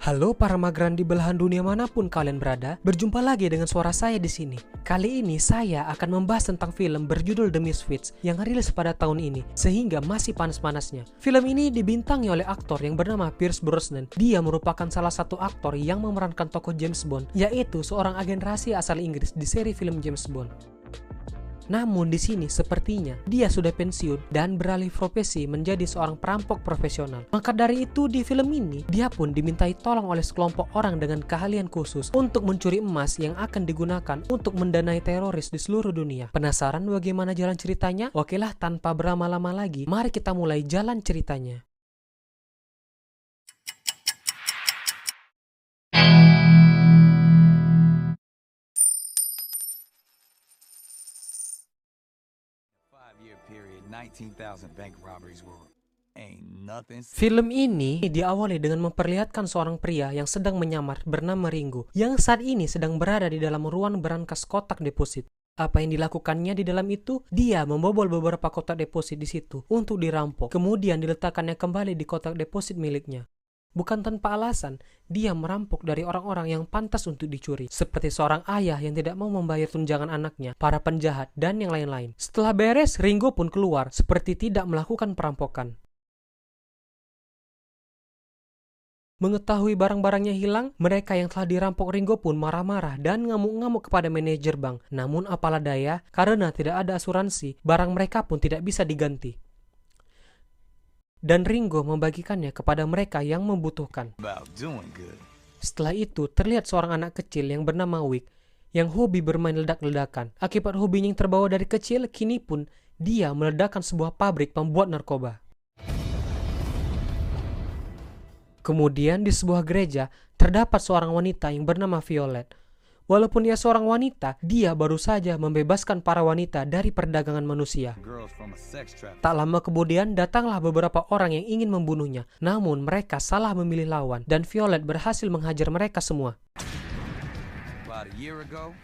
Halo para migran di belahan dunia manapun kalian berada, berjumpa lagi dengan suara saya di sini. Kali ini saya akan membahas tentang film berjudul The Misfits yang rilis pada tahun ini, sehingga masih panas-panasnya. Film ini dibintangi oleh aktor yang bernama Pierce Brosnan. Dia merupakan salah satu aktor yang memerankan tokoh James Bond, yaitu seorang agen rahasia asal Inggris di seri film James Bond. Namun di sini sepertinya dia sudah pensiun dan beralih profesi menjadi seorang perampok profesional. Maka dari itu di film ini dia pun dimintai tolong oleh sekelompok orang dengan keahlian khusus untuk mencuri emas yang akan digunakan untuk mendanai teroris di seluruh dunia. Penasaran bagaimana jalan ceritanya? Okelah, tanpa berlama-lama lagi, mari kita mulai jalan ceritanya. Film ini diawali dengan memperlihatkan seorang pria yang sedang menyamar bernama Ringo, yang saat ini sedang berada di dalam ruang berangkas kotak deposit. Apa yang dilakukannya di dalam itu? Dia membobol beberapa kotak deposit di situ untuk dirampok, kemudian diletakkannya kembali di kotak deposit miliknya. Bukan tanpa alasan, dia merampok dari orang-orang yang pantas untuk dicuri, seperti seorang ayah yang tidak mau membayar tunjangan anaknya, para penjahat, dan yang lain-lain. Setelah beres, Ringo pun keluar, seperti tidak melakukan perampokan. Mengetahui barang-barangnya hilang, mereka yang telah dirampok Ringo pun marah-marah dan ngamuk-ngamuk kepada manajer bank. Namun apalah daya, karena tidak ada asuransi, barang mereka pun tidak bisa diganti. Dan Ringo membagikannya kepada mereka yang membutuhkan. Setelah itu, terlihat seorang anak kecil yang bernama Wick, yang hobi bermain ledak-ledakan. Akibat hobinya yang terbawa dari kecil, kini pun dia meledakkan sebuah pabrik pembuat narkoba. Kemudian di sebuah gereja, terdapat seorang wanita yang bernama Violet. Walaupun dia seorang wanita, dia baru saja membebaskan para wanita dari perdagangan manusia. Tak lama kemudian, datanglah beberapa orang yang ingin membunuhnya. Namun mereka salah memilih lawan, dan Violet berhasil menghajar mereka semua.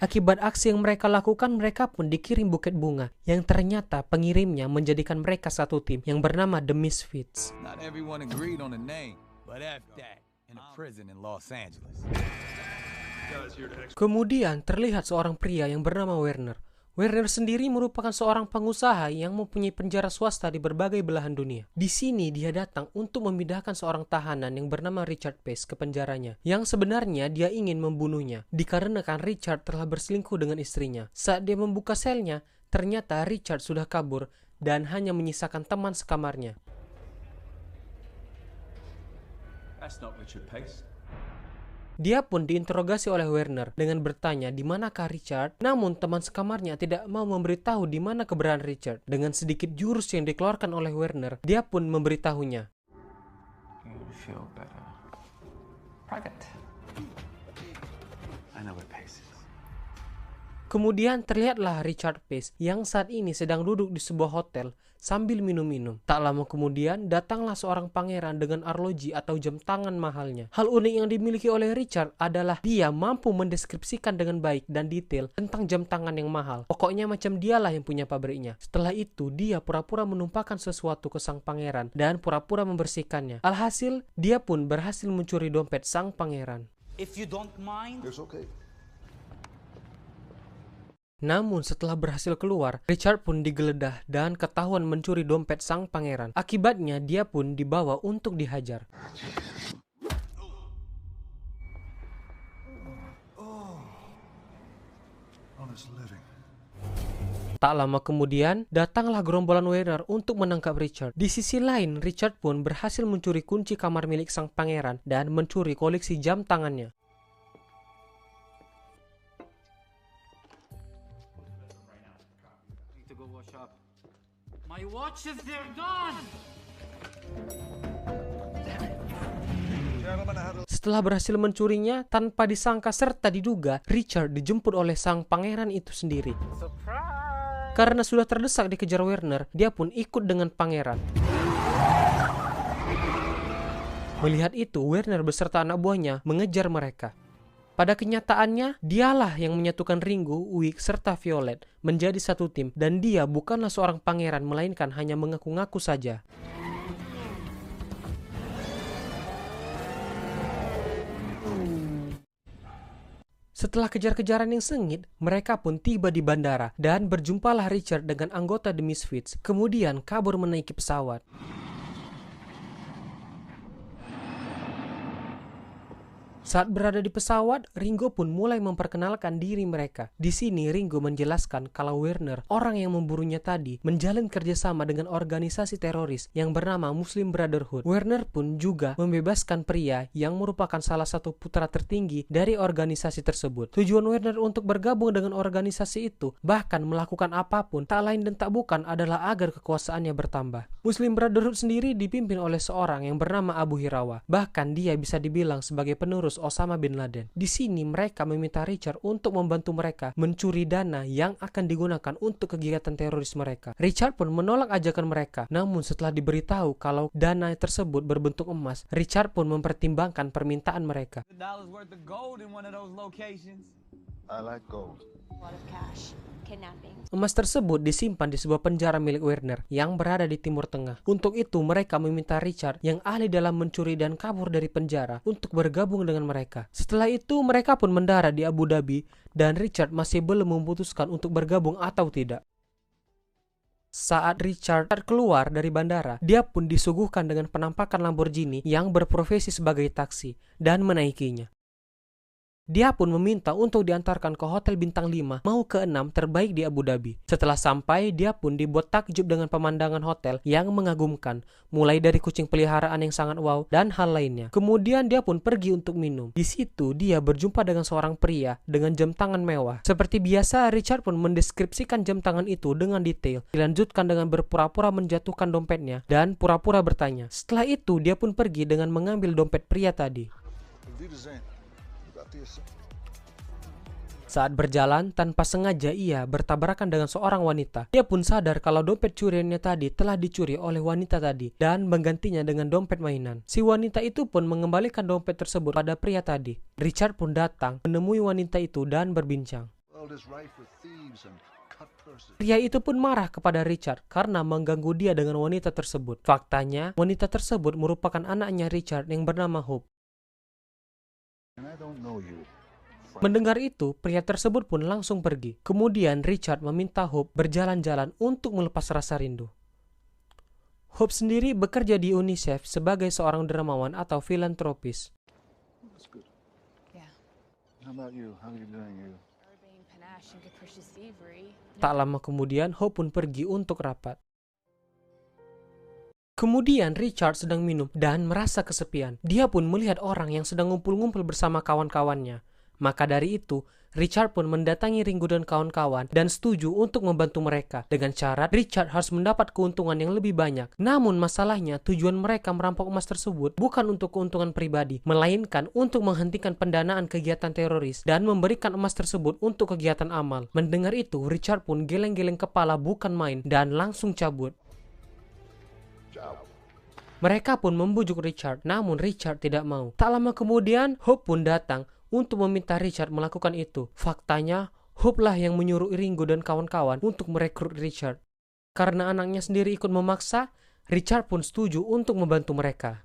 Akibat aksi yang mereka lakukan, mereka pun dikirim buket bunga, yang ternyata pengirimnya menjadikan mereka satu tim yang bernama The Misfits. Kemudian terlihat seorang pria yang bernama Werner. Werner sendiri merupakan seorang pengusaha yang mempunyai penjara swasta di berbagai belahan dunia. Di sini dia datang untuk memindahkan seorang tahanan yang bernama Richard Pace ke penjaranya, yang sebenarnya dia ingin membunuhnya, dikarenakan Richard telah berselingkuh dengan istrinya. Saat dia membuka selnya, ternyata Richard sudah kabur dan hanya menyisakan teman sekamarnya. Dia pun diinterogasi oleh Werner dengan bertanya di manakah Richard, namun teman sekamarnya tidak mau memberitahu di mana keberadaan Richard. Dengan sedikit jurus yang dikeluarkan oleh Werner, dia pun memberitahunya. Kemudian terlihatlah Richard Pace yang saat ini sedang duduk di sebuah hotel sambil minum-minum. Tak lama kemudian datanglah seorang pangeran dengan arloji atau jam tangan mahalnya. Hal unik yang dimiliki oleh Richard adalah dia mampu mendeskripsikan dengan baik dan detail tentang jam tangan yang mahal. Pokoknya macam dialah yang punya pabriknya. Setelah itu dia pura-pura menumpahkan sesuatu ke sang pangeran dan pura-pura membersihkannya. Alhasil dia pun berhasil mencuri dompet sang pangeran. If you don't mind, It's okay. Namun setelah berhasil keluar, Richard pun digeledah dan ketahuan mencuri dompet sang pangeran. Akibatnya dia pun dibawa untuk dihajar. Tak lama kemudian, datanglah gerombolan Werner untuk menangkap Richard. Di sisi lain, Richard pun berhasil mencuri kunci kamar milik sang pangeran dan mencuri koleksi jam tangannya. my watches, they're gone! Setelah berhasil mencurinya, tanpa disangka serta diduga, Richard dijemput oleh sang pangeran itu sendiri. Surprise! Karena sudah terdesak dikejar Werner, dia pun ikut dengan pangeran. Melihat itu, Werner beserta anak buahnya mengejar mereka. Pada kenyataannya, dialah yang menyatukan Ringo, Wick, serta Violet menjadi satu tim, dan dia bukanlah seorang pangeran, melainkan hanya mengaku-ngaku saja. Setelah kejar-kejaran yang sengit, mereka pun tiba di bandara dan berjumpalah Richard dengan anggota The Misfits, kemudian kabur menaiki pesawat. Saat berada di pesawat, Ringo pun mulai memperkenalkan diri mereka. Di sini Ringo menjelaskan kalau Werner, orang yang memburunya tadi, menjalin kerjasama dengan organisasi teroris yang bernama Muslim Brotherhood. Werner pun juga membebaskan pria yang merupakan salah satu putra tertinggi dari organisasi tersebut. Tujuan Werner untuk bergabung dengan organisasi itu, bahkan melakukan apapun, tak lain dan tak bukan adalah agar kekuasaannya bertambah. Muslim Brotherhood sendiri dipimpin oleh seorang yang bernama Abu Hirawa. Bahkan dia bisa dibilang sebagai penerus Osama bin Laden. Di sini mereka meminta Richard untuk membantu mereka mencuri dana yang akan digunakan untuk kegiatan teroris mereka. Richard pun menolak ajakan mereka. Namun setelah diberitahu kalau dana tersebut berbentuk emas, Richard pun mempertimbangkan permintaan mereka. $100 worth of gold in one of those locations. I like gold. A lot of cash. Kidnapping. Emas tersebut disimpan di sebuah penjara milik Werner yang berada di Timur Tengah. Untuk itu mereka meminta Richard yang ahli dalam mencuri dan kabur dari penjara untuk bergabung dengan mereka. Setelah itu mereka pun mendarat di Abu Dhabi dan Richard masih belum memutuskan untuk bergabung atau tidak. Saat Richard keluar dari bandara, dia pun disuguhkan dengan penampakan Lamborghini yang berprofesi sebagai taksi dan menaikinya. Dia pun meminta untuk diantarkan ke hotel bintang 5 mau ke-6 terbaik di Abu Dhabi. Setelah sampai, dia pun dibuat takjub dengan pemandangan hotel yang mengagumkan, mulai dari kucing peliharaan yang sangat wow dan hal lainnya. Kemudian dia pun pergi untuk minum. Di situ dia berjumpa dengan seorang pria dengan jam tangan mewah. Seperti biasa, Richard pun mendeskripsikan jam tangan itu dengan detail. Dilanjutkan dengan berpura-pura menjatuhkan dompetnya dan pura-pura bertanya. Setelah itu dia pun pergi dengan mengambil dompet pria tadi. Saat berjalan, tanpa sengaja ia bertabrakan dengan seorang wanita. Dia pun sadar kalau dompet curiannya tadi telah dicuri oleh wanita tadi dan menggantinya dengan dompet mainan. Si wanita itu pun mengembalikan dompet tersebut pada pria tadi. Richard pun datang menemui wanita itu dan berbincang. Pria itu pun marah kepada Richard karena mengganggu dia dengan wanita tersebut. Faktanya, wanita tersebut merupakan anaknya Richard yang bernama Hope. Mendengar itu, pria tersebut pun langsung pergi. Kemudian Richard meminta Hope berjalan-jalan untuk melepas rasa rindu. Hope sendiri bekerja di UNICEF sebagai seorang dermawan atau filantropis. Tak lama kemudian, Hope pun pergi untuk rapat. Kemudian Richard sedang minum dan merasa kesepian. Dia pun melihat orang yang sedang ngumpul-ngumpul bersama kawan-kawannya. Maka dari itu, Richard pun mendatangi Ringo dan kawan-kawan dan setuju untuk membantu mereka. Dengan syarat Richard harus mendapat keuntungan yang lebih banyak. Namun masalahnya, tujuan mereka merampok emas tersebut bukan untuk keuntungan pribadi, melainkan untuk menghentikan pendanaan kegiatan teroris dan memberikan emas tersebut untuk kegiatan amal. Mendengar itu, Richard pun geleng-geleng kepala bukan main dan langsung cabut. Mereka pun membujuk Richard, namun Richard tidak mau. Tak lama kemudian, Hope pun datang untuk meminta Richard melakukan itu. Faktanya, Hope lah yang menyuruh Ringo dan kawan-kawan untuk merekrut Richard. Karena anaknya sendiri ikut memaksa, Richard pun setuju untuk membantu mereka.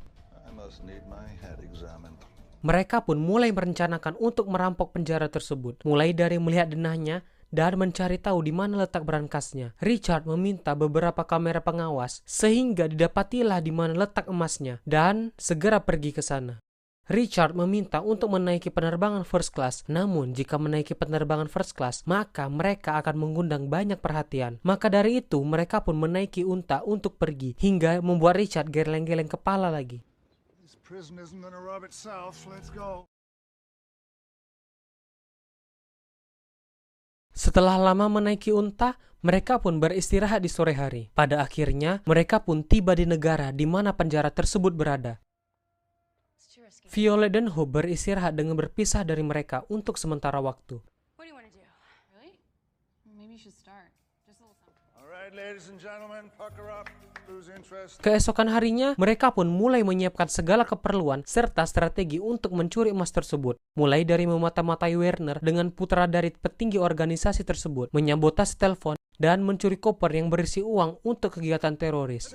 Mereka pun mulai merencanakan untuk merampok penjara tersebut. Mulai dari melihat denahnya dan mencari tahu di mana letak berangkasnya. Richard meminta beberapa kamera pengawas sehingga didapatilah di mana letak emasnya dan segera pergi ke sana. Richard meminta untuk menaiki penerbangan first class, namun jika menaiki penerbangan first class, maka mereka akan mengundang banyak perhatian. Maka dari itu, mereka pun menaiki unta untuk pergi, hingga membuat Richard geleng-geleng kepala lagi. Setelah lama menaiki unta, mereka pun beristirahat di sore hari. Pada akhirnya, mereka pun tiba di negara di mana penjara tersebut berada. Violet dan Hope beristirahat dengan berpisah dari mereka untuk sementara waktu. Keesokan harinya, mereka pun mulai menyiapkan segala keperluan serta strategi untuk mencuri emas tersebut. Mulai dari memata-matai Werner dengan putra dari petinggi organisasi tersebut, menyabotase telepon, dan mencuri koper yang berisi uang untuk kegiatan teroris.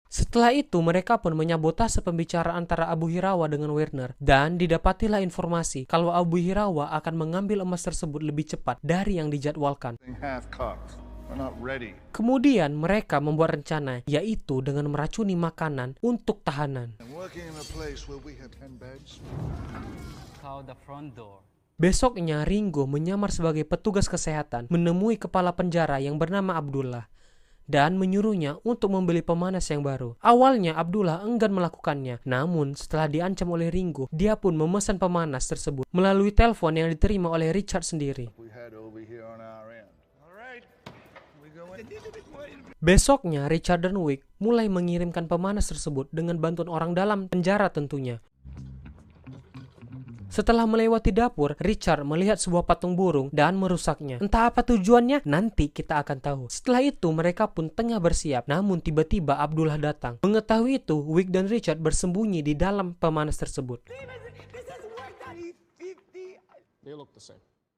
Setelah itu, mereka pun menyabotase pembicaraan antara Abu Hirawa dengan Werner, dan didapatilah informasi kalau Abu Hirawa akan mengambil emas tersebut lebih cepat dari yang dijadwalkan. Half-cocked. We're not ready. Kemudian mereka membuat rencana, yaitu dengan meracuni makanan untuk tahanan. I'm working in a place where we have 10 beds. Out the front door. Besoknya, Ringo menyamar sebagai petugas kesehatan, menemui kepala penjara yang bernama Abdullah, dan menyuruhnya untuk membeli pemanas yang baru. Awalnya Abdullah enggan melakukannya, namun setelah diancam oleh Ringo, dia pun memesan pemanas tersebut melalui telepon yang diterima oleh Richard sendiri. We had over here on our end. All right. We go in. Besoknya, Richard dan Wick mulai mengirimkan pemanas tersebut dengan bantuan orang dalam penjara tentunya. Setelah melewati dapur, Richard melihat sebuah patung burung dan merusaknya. Entah apa tujuannya, nanti kita akan tahu. Setelah itu, mereka pun tengah bersiap, namun tiba-tiba Abdullah datang. Mengetahui itu, Wick dan Richard bersembunyi di dalam pemanas tersebut.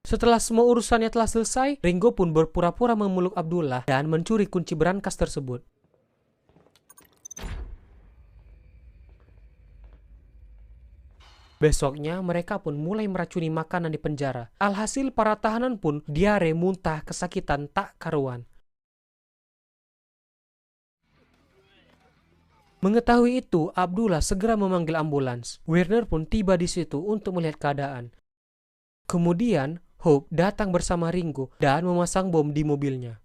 Setelah semua urusannya telah selesai, Ringo pun berpura-pura memeluk Abdullah dan mencuri kunci berangkas tersebut. Besoknya, mereka pun mulai meracuni makanan di penjara. Alhasil, para tahanan pun diare, muntah, kesakitan, tak karuan. Mengetahui itu, Abdullah segera memanggil ambulans. Werner pun tiba di situ untuk melihat keadaan. Kemudian, Hope datang bersama Ringo dan memasang bom di mobilnya.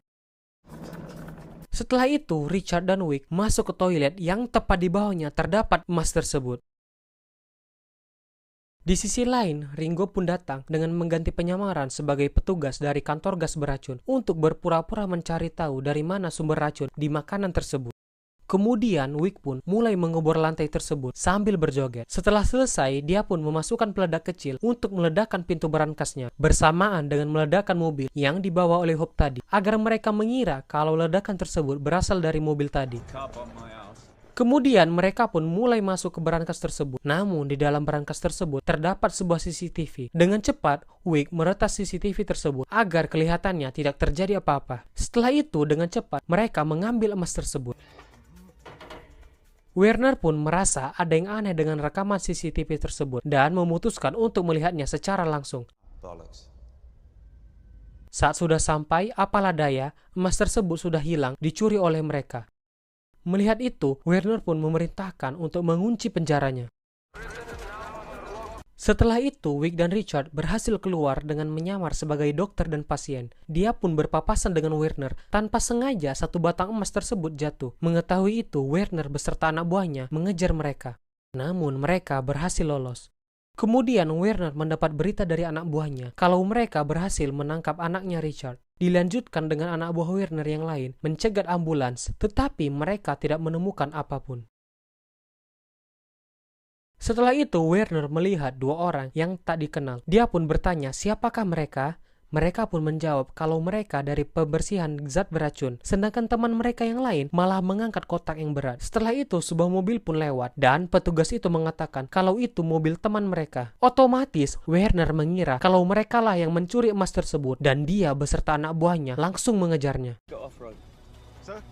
Setelah itu, Richard dan Wick masuk ke toilet yang tepat di bawahnya terdapat emas tersebut. Di sisi lain, Ringo pun datang dengan mengganti penyamaran sebagai petugas dari kantor gas beracun untuk berpura-pura mencari tahu dari mana sumber racun di makanan tersebut. Kemudian, Wick pun mulai mengebor lantai tersebut sambil berjoget. Setelah selesai, dia pun memasukkan peledak kecil untuk meledakkan pintu berangkasnya bersamaan dengan meledakkan mobil yang dibawa oleh Hope tadi, agar mereka mengira kalau ledakan tersebut berasal dari mobil tadi. Cop on my house. Kemudian mereka pun mulai masuk ke berangkas tersebut. Namun di dalam berangkas tersebut terdapat sebuah CCTV. Dengan cepat, Wick meretas CCTV tersebut agar kelihatannya tidak terjadi apa-apa. Setelah itu, dengan cepat mereka mengambil emas tersebut. Werner pun merasa ada yang aneh dengan rekaman CCTV tersebut dan memutuskan untuk melihatnya secara langsung. Saat sudah sampai, apalah daya, emas tersebut sudah hilang, dicuri oleh mereka. Melihat itu, Werner pun memerintahkan untuk mengunci penjaranya. Setelah itu, Wick dan Richard berhasil keluar dengan menyamar sebagai dokter dan pasien. Dia pun berpapasan dengan Werner. Tanpa sengaja, satu batang emas tersebut jatuh. Mengetahui itu, Werner beserta anak buahnya mengejar mereka. Namun, mereka berhasil lolos. Kemudian, Werner mendapat berita dari anak buahnya kalau mereka berhasil menangkap anaknya Richard. Dilanjutkan dengan anak buah Werner yang lain mencegat ambulans, tetapi mereka tidak menemukan apapun. Setelah itu, Werner melihat dua orang yang tak dikenal. Dia pun bertanya siapakah mereka. Mereka pun menjawab kalau mereka dari pembersihan zat beracun, sedangkan teman mereka yang lain malah mengangkat kotak yang berat. Setelah itu, sebuah mobil pun lewat dan petugas itu mengatakan kalau itu mobil teman mereka. Otomatis, Werner mengira kalau mereka lah yang mencuri emas tersebut dan dia beserta anak buahnya langsung mengejarnya. Sir?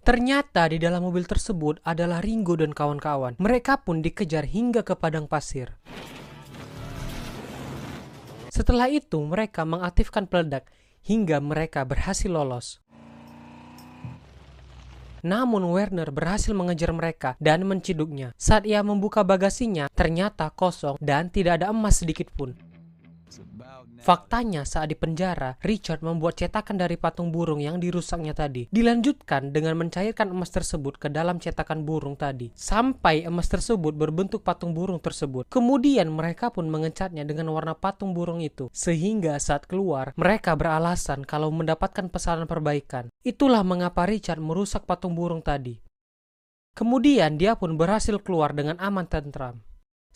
Ternyata di dalam mobil tersebut adalah Ringo dan kawan-kawan. Mereka pun dikejar hingga ke padang pasir. Setelah itu, mereka mengaktifkan peledak hingga mereka berhasil lolos. Namun Werner berhasil mengejar mereka dan menciduknya. Saat ia membuka bagasinya, ternyata kosong dan tidak ada emas sedikit pun. Faktanya, saat di penjara, Richard membuat cetakan dari patung burung yang dirusaknya tadi. Dilanjutkan dengan mencairkan emas tersebut ke dalam cetakan burung tadi, sampai emas tersebut berbentuk patung burung tersebut. Kemudian mereka pun mengecatnya dengan warna patung burung itu, sehingga saat keluar, mereka beralasan kalau mendapatkan pesanan perbaikan. Itulah mengapa Richard merusak patung burung tadi. Kemudian dia pun berhasil keluar dengan aman tentram.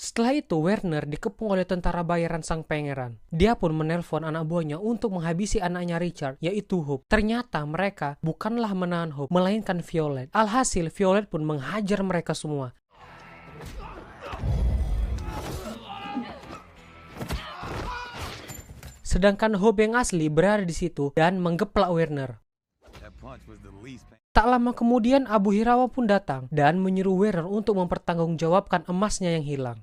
Setelah itu, Werner dikepung oleh tentara bayaran sang pangeran. Dia pun menelpon anak buahnya untuk menghabisi anaknya Richard, yaitu Hope. Ternyata mereka bukanlah menahan Hope, melainkan Violet. Alhasil, Violet pun menghajar mereka semua. Sedangkan Hope yang asli berada di situ dan menggeplak Werner. punch was the least painful. Tak lama kemudian Abu Hirawa pun datang dan menyuruh Werner untuk mempertanggungjawabkan emasnya yang hilang.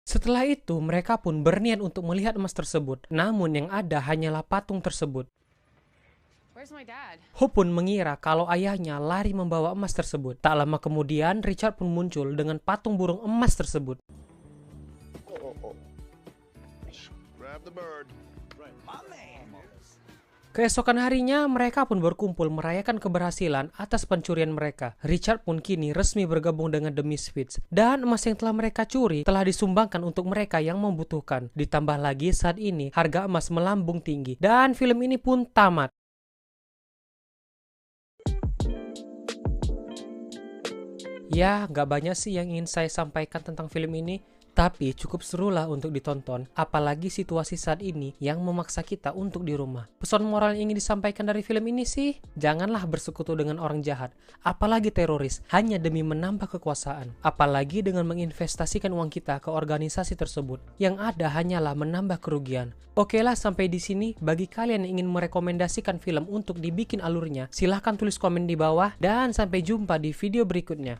Setelah itu, mereka pun berniat untuk melihat emas tersebut. Namun yang ada hanyalah patung tersebut. Where's my dad? Hope pun mengira kalau ayahnya lari membawa emas tersebut. Tak lama kemudian, Richard pun muncul dengan patung burung emas tersebut. Grab the bird. My man. Keesokan harinya, mereka pun berkumpul merayakan keberhasilan atas pencurian mereka. Richard pun kini resmi bergabung dengan The Misfits. Dan emas yang telah mereka curi telah disumbangkan untuk mereka yang membutuhkan. Ditambah lagi saat ini, harga emas melambung tinggi. Dan film ini pun tamat. Ya, gak banyak sih yang ingin saya sampaikan tentang film ini. Tapi cukup serulah untuk ditonton, apalagi situasi saat ini yang memaksa kita untuk di rumah. Pesan moral yang ingin disampaikan dari film ini sih, janganlah bersekutu dengan orang jahat, apalagi teroris, hanya demi menambah kekuasaan. Apalagi dengan menginvestasikan uang kita ke organisasi tersebut, yang ada hanyalah menambah kerugian. Oke lah, sampai di sini. Bagi kalian yang ingin merekomendasikan film untuk dibikin alurnya, silahkan tulis komen di bawah, dan sampai jumpa di video berikutnya.